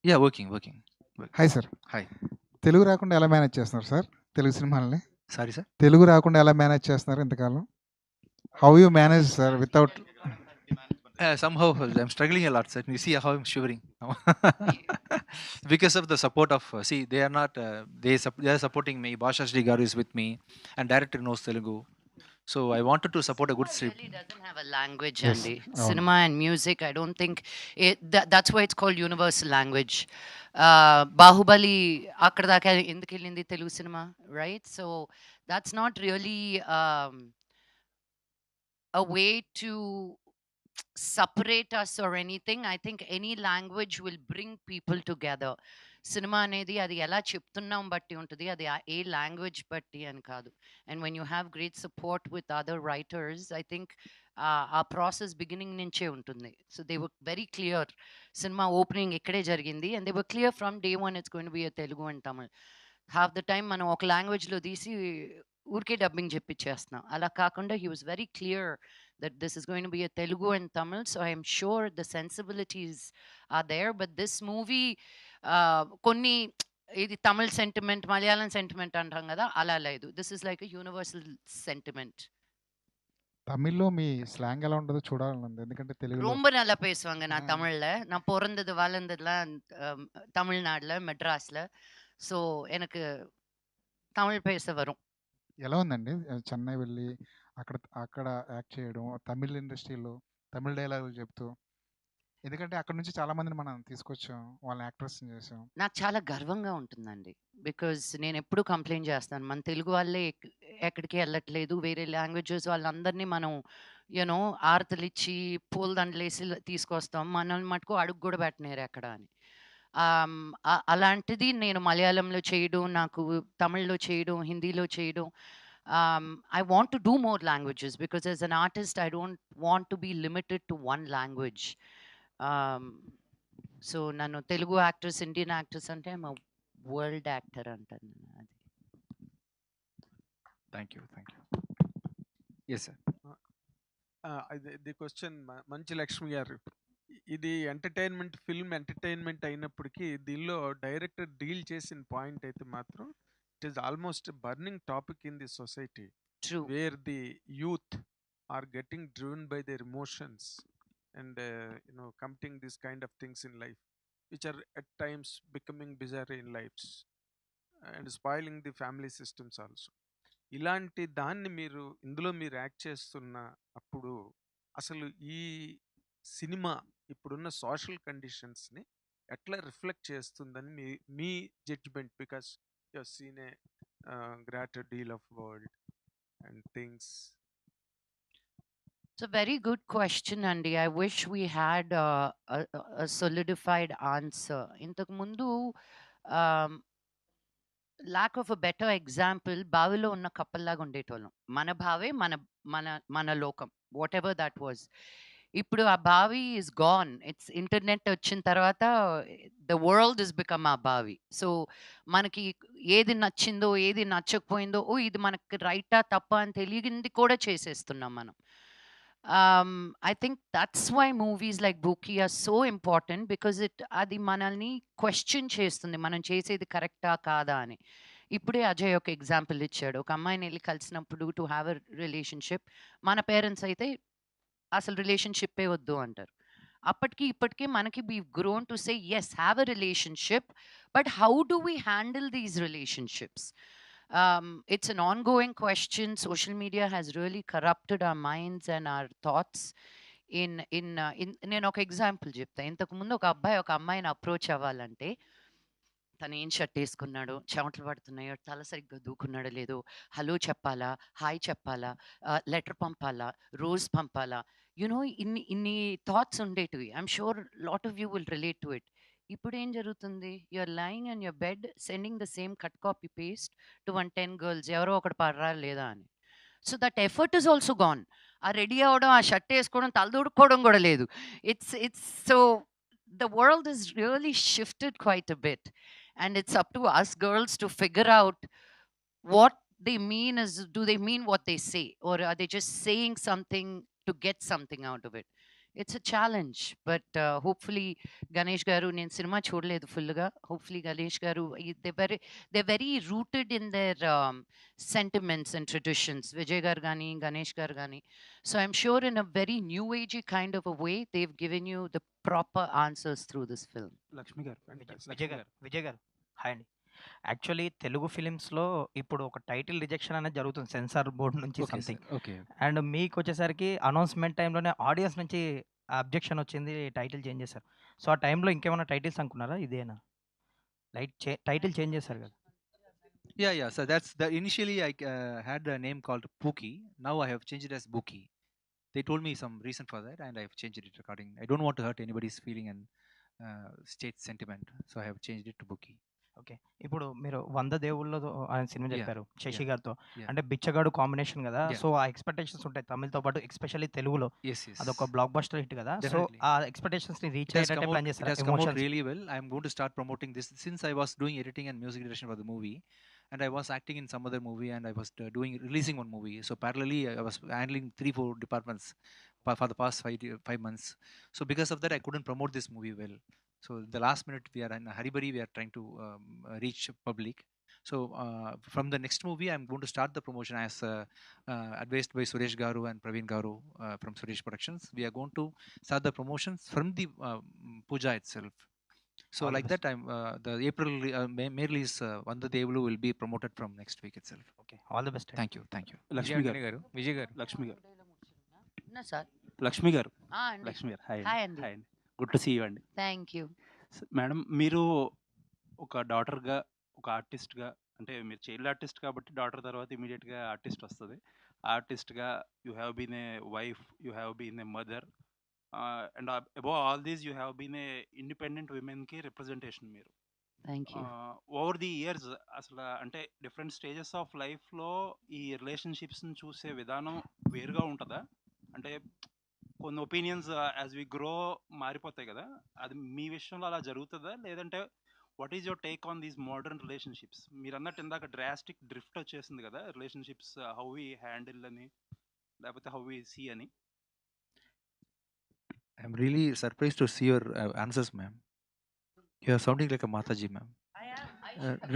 Yeah, working. Hi sir. Hi. Telugu రాకుండా ఎలా manage చేస్తున్నారు సార్ తెలుగు సినిమాలని? Sorry, sir. తెలుగు రాకుండా ఎలా మేనేజ్ చేస్తున్నారు ఇంతకాలం? How you manage sir without Somehow I'm struggling a lot, sir. You see how I'm shivering now. Because of the support of, see, they are not, they are supporting me. Basha Shri Garu is with me, and director knows Telugu. So I wanted to support a good Cinema script. really doesn't have a language, Yes, Andy. అవును. Cinema and music, I don't think that's why it's called universal language. Bahubali, అక్కడ దాకా ఎందుకు వెళ్ళింది Telugu cinema, right? So that's not really a way to separate us or anything. I think any language will bring people together. Cinema అనేది అది ఎలా చెప్తున్నాం బట్టి ఉంటుంది, అది ఏ లాంగ్వేజ్ బట్టి అని కాదు. And when you have great support with other writers, I think ఆ ప్రాసెస్ బిగినింగ్ నుంచే ఉంటుంది. So they were very clear. Cinema opening ఇక్కడే జరిగింది and they were clear from day one it's going to be Telugu and Tamil. Half the time మనం ఒక లాంగ్వేజ్లో తీసి ఊరికే డబ్బింగ్ చెప్పించేస్తున్నాం. అలా కాకుండా he was very clear that this is going to be a Telugu and Tamil. So I am sure the sensibilities are there. But this movie, konni ఇది Tamil sentiment, Malayalam sentiment అంటాం కదా, అలా లేదు. This is like a universal sentiment. తమిళ్లో మీ slang ఎలా ఉంటుందో చూడాలని ఉంది, ఎందుకంటే తెలుగులో ரொம்ப நல்லா பேசுவாங்க நான் தமிழ்ல. நான் பிறந்தது வளர்ந்ததுலாம் தமிழ்நாடுல, மெட்ராஸ்ல. ஸோ எனக்கு தமிழ் பேச வரும். ఎలా ఉందండి చెన్నై వెళ్ళి అక్కడ అక్కడ యాక్ట్ చేయడం, తమిళ్ ఇండస్ట్రీలో తమిళ్ డైలాగులు చెప్తూ? ఎందుకంటే అక్కడ నుంచి చాలా మందిని మనం తీసుకొచ్చాం, వాళ్ళని యాక్టర్స్ చేసాం. నాకు చాలా గర్వంగా ఉంటుందండి. బికాజ్ నేను ఎప్పుడు కంప్లైంట్ చేస్తాను, మన తెలుగు వాళ్ళే ఎక్కడికి వెళ్ళట్లేదు, వేరే లాంగ్వేజెస్ వాళ్ళందరినీ మనం యూనో ఆరతలిచ్చి పూలదండలేసి తీసుకొస్తాం, మనల్ని మటుకు అడుగు కూడా పెట్టలేరు ఎక్కడ అని. అలాంటిది నేను మలయాళంలో చేయడం, నాకు తమిళ్లో చేయడం, హిందీలో చేయడం. I want to do more languages because as an artist I don't want to be limited to one language. So నన్ను తెలుగు యాక్టర్స్, ఇండియన్ యాక్టర్స్ అంటే ఐఎమ్ వరల్డ్ యాక్టర్ అంటాను అది. Thank you. Yes, sir. The question మంచి లక్ష్మి గారు, ఇది entertainment, film entertainment అయినప్పటికీ దీనిలో director deal చేసిన పాయింట్ అయితే మాత్రం it is almost burning topic in the society, true. Where the youth are getting driven by their emotions and committing these kind of things in life which are at times becoming bizarre in lives and spoiling the family systems also. ఇలాంటి దాన్ని మీరు ఇందులో మీరు act చేస్తున్న అప్పుడు అసలు ఈ cinema ఇప్పుడున్న సోషల్ కండిషన్స్ని ఎట్లా రిఫ్లెక్ట్ చేస్తుందని మీ judgement, because you have seen a greater deal of world and things. It's a very good question, Andy. I wish we had a solidified answer. ఇంతకు ముందు lack of a better example, బావిలో ఉన్న కప్పల్లాగా ఉండేటోళ్ళం. మన భావే మన మన మన లోకం, వాట్ ఎవర్ దట్ వాజ్. ఇప్పుడు ఆ బావి ఇస్ గాన్. ఇట్స్ ఇంటర్నెట్ వచ్చిన తర్వాత ద వరల్డ్ ఇస్ బికమ్ ఆ బావి. సో మనకి ఏది నచ్చిందో, ఏది నచ్చకపోయిందో, ఓ ఇది మనకి రైటా తప్ప అని తెలియంది కూడా చేసేస్తున్నాం మనం. I think that's why movies like Buki are so important, because అది మనల్ని క్వశ్చన్ చేస్తుంది, మనం చేసేది కరెక్టా కాదా అని. ఇప్పుడే అజయ్ ఒక ఎగ్జాంపుల్ ఇచ్చాడు. ఒక అమ్మాయిని వెళ్ళి కలిసినప్పుడు టు హ్యావ్ ఎ రిలేషన్షిప్, మన పేరెంట్స్ అయితే అసలు రిలేషన్షిప్పే వద్దు అంటారు. అప్పటికి ఇప్పటికీ మనకి we grown to say yes, have a relationship, but how do we handle these relationships? It's an ongoing question. Social media has really corrupted our minds and our thoughts. నేను ఒక ఎగ్జాంపుల్ చెప్తా. ఇంతకు ముందు ఒక అబ్బాయి ఒక అమ్మాయిని అప్రోచ్ అవ్వాలంటే తను ఏం షర్ట్ వేసుకున్నాడు, చెమటలు పడుతున్నాయో, తల సరిగ్గా దూకున్నాడో లేదో, హలో చెప్పాలా, హాయ్ చెప్పాలా, లెటర్ పంపాలా, రోజ్ పంపాలా, యునో ఇన్ని థాట్స్ ఉండేటివి. I'm sure lot of you will relate to it. ఇప్పుడు ఏం జరుగుతుంది? You're lying on your bed sending the same cut copy paste to 10 girls, ఎవరో ఒకటి పడరా లేదా అని. So that effort is also gone. ఆ రెడీ అవ్వడం, ఆ షర్ట్ వేసుకోవడం, తలదూడుకోవడం కూడా లేదు. It's so the world has really shifted quite a bit, and it's up to us girls to figure out what they mean. Do they mean what they say, or are they just saying something to get something out of it? It's a challenge. But hopefully Ganesh గారు, నేను cinema చూడలేదు ఫుల్‌గా. Hopefully Ganesh గారు they very rooted in there sentiments and traditions. Vijay గారు గాని, గణేష్ గారు గాని. So I'm sure in a very new agey kind of a way, they've given you the proper answers through this film. Lakshmi గారు Fantastic. Vijay గారు hi అండి. Actually Telugu ఫిలిమ్స్లో ఇప్పుడు ఒక title rejection అనేది జరుగుతుంది సెన్సార్ బోర్డు నుంచి okay sir. Something. Okay. And మీకు వచ్చేసరికి అనౌన్స్మెంట్ టైంలోనే ఆడియన్స్ నుంచి అబ్జెక్షన్ వచ్చింది, టైటిల్ చేంజ్ చేశారు. సో ఆ టైంలో ఇంకేమైనా టైటిల్స్ అనుకున్నారా? ఇదేనా టైటిల్ చేంజ్ చేశారు కదా? Yeah. So that's the initially I had a name called Pookie. Now I have changed it as Bookie. They told me some reason for that, and I've changed it according. I don't want to hurt anybody's feeling and state sentiment, so I have changed it to Bookie. Okay. ఇప్పుడు మీరు 100 దేవుళ్ళలో ఆయన cinema Yeah. చెప్పారు Shashi Yeah. గారితో. Yeah. అంటే బిచ్చగాడు combination కదా. Yeah. So ఆ expectations ఉంటాయి తమిళ్తో పాటు, ఎస్పెషల్లీ తెలుగులో Yes. అదొక బ్లాక్ బస్టర్ హిట్ కదా. So Definitely. ఆ ఎక్స్పెక్టేషన్స్ ని reach It has అయ్యేటట్టే come plan out. It చేశారు has come out emotions. really well. I'm going to start promoting this since I was doing editing and music direction for the movie, and I was acting in some other movie, and I was releasing one movie. So parallelly, I was handling 3-4 departments for the past 5 months. So because of that, I couldn't promote this movie well. So the last minute, we are in a hurry. We are trying to reach public. So from the next movie, I'm going to start the promotion as advised by Suresh Garu and Praveen Garu from Suresh Productions. We are going to start the promotions from the puja itself. So All the like best. that, I'm the April May release Vanda Devulu will be promoted from next week itself. Okay, all the best. Thank you. Lakshmi గారు విజయ్ గారు లక్ష్మి గారు ఉన్నా sir. Lakshmi గారు అండి. లక్ష్మి గారు hi hi అండి. Hi అండి. Good to see you అండి. Thank you. మేడం, మీరు ఒక డాటర్గా, ఒక ఆర్టిస్ట్గా, అంటే మీరు చైల్డ్ ఆర్టిస్ట్ కాబట్టి డాటర్ తర్వాత ఇమీడియట్గా ఆర్టిస్ట్ వస్తుంది. ఆర్టిస్ట్గా you have been a wife, you have been a mother, and above all these you have been a independent విమెన్కి రిప్రజెంటేషన్ మీరు. Thank you. Over the years అసలు అంటే డిఫరెంట్ స్టేజెస్ ఆఫ్ లైఫ్లో ఈ రిలేషన్షిప్స్ని చూసే విధానం వేరుగా ఉంటుందా? అంటే కొన్ని ఒపీనియన్స్ యాజ్ వి గ్రో మారిపోతాయి కదా, అది మీ విషయంలో అలా జరుగుతుందా? లేదంటే what is your take on these modern relationships? మీరు అన్నట్టు ఇందాక డ్రాస్టిక్ డ్రిఫ్ట్ వచ్చేసింది కదా రిలేషన్షిప్స్, హౌ వి హ్యాండిల్ అని, లేకపోతే హౌ వి సీ అని. I'm really surprised to see your answers, ma'am. You are sounding like a Mataji, ma'am.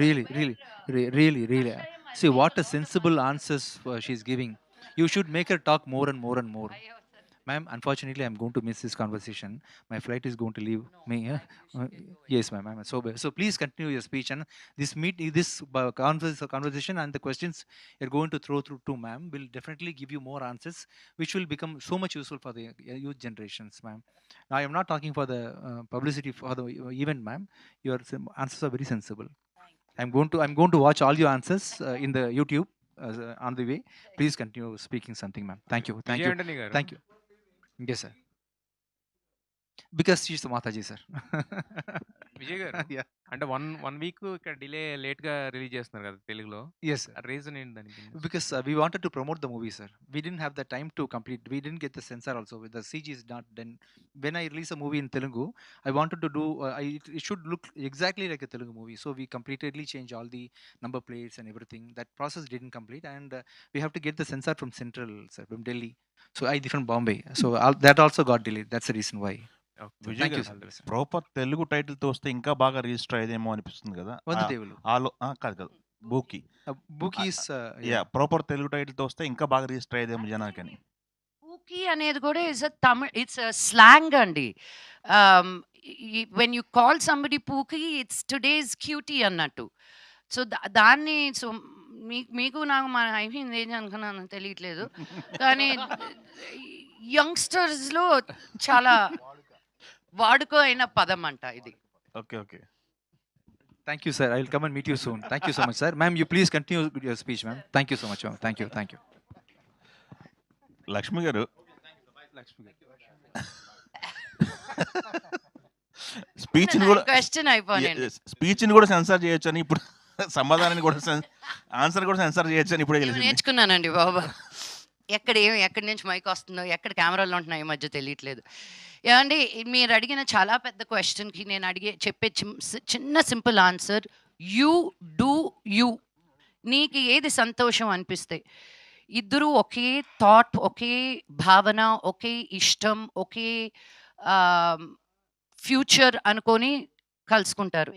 Really. See what a sensible answers she's giving. You should make her talk more and more and more. Ma'am, unfortunately, I'm going to miss this conversation. My flight is going to leave me. Yes, ma'am. So please continue your speech, and this conversation and the questions you're going to throw through to ma'am will definitely give you more answers, which will become so much useful for the youth generations, ma'am. Now, I am not talking for the publicity for the event, ma'am. Your answers are very sensible. I'm going to watch all your answers in the YouTube on the way. Please continue speaking something, ma'am. Thank you. Vijay Antony గారు Thank you. Yes, sir. Because she's the Mataji, sir. Vijay గారు Yeah. అంటే one week ఇక్కడ delay late గా release చేస్తున్నారు కదా తెలుగులో, Yes, sir. Reason ఏంటి దానికి? Because we wanted to promote the movie, sir. We didn't have the time to complete. We didn't get the censor also. The CG is not done. When I release a movie in Telugu, I wanted to do. It should look exactly like a Telugu movie. So we completely changed all the number plates and everything. That process didn't complete, and we have to get the censor from Central, sir, from Delhi. So I did from Bombay. So that also got delayed. That's the reason why. So Vijay thank you, గారు, sir. Proper Telugu టైటిల్తో వస్తే ఇంకా బాగా register అయ్యేదేమో అనిపిస్తుంది కదా. Vanda Devulu. కాదు Booki. Bookie is yeah, proper Telugu టైటిల్తో వస్తే ఇంకా బాగా రిజిస్టర్ అయ్యేదేమో జనానికని. పూకి అనేది కూడా is a Tamil, it's a slang అండి. When you call somebody pookie, it's today's cutie అన్నట్టు. సో దాన్ని సో మీకు నాకు మన అయిపోయింది ఏం అనుకున్నాను తెలియట్లేదు, కానీ యంగ్స్టర్స్లో చాలా వాడుక అయిన పదం అంట ఇది. Okay. Thank you, sir. I will come and meet you soon. Thank you so much, sir. Ma'am, you please continue your speech, ma'am. Thank you so much, ma'am. Thank you. Lakshmi గారు, లక్ష్మి గారు స్పీచ్ని కూడా క్వశ్చన్ అయిపోయింది. స్పీచ్ని కూడా censor చేయొచ్చు అని ఇప్పుడు, సమాధానాన్ని కూడా ఆన్సర్ కూడా సెన్సార్ చేయొచ్చు అని ఇప్పుడే తెలిసింది. నేర్చుకున్నానండి బాబా. ఎక్కడి నుంచి మైక్ వస్తుందో, ఎక్కడ కెమెరాలు ఉంటున్నాయో ఈ మధ్య తెలియట్లేదు. ఏమండి, మీరు అడిగిన చాలా పెద్ద క్వశ్చన్కి నేను చెప్పే చిన్న simple answer, you do you. నీకు ఏది సంతోషం అనిపిస్తే, ఇద్దరు ఒకే థాట్, ఒకే భావన, ఒకే ఇష్టం, ఒకే ఫ్యూచర్ అనుకొని కలుసుకుంటారు.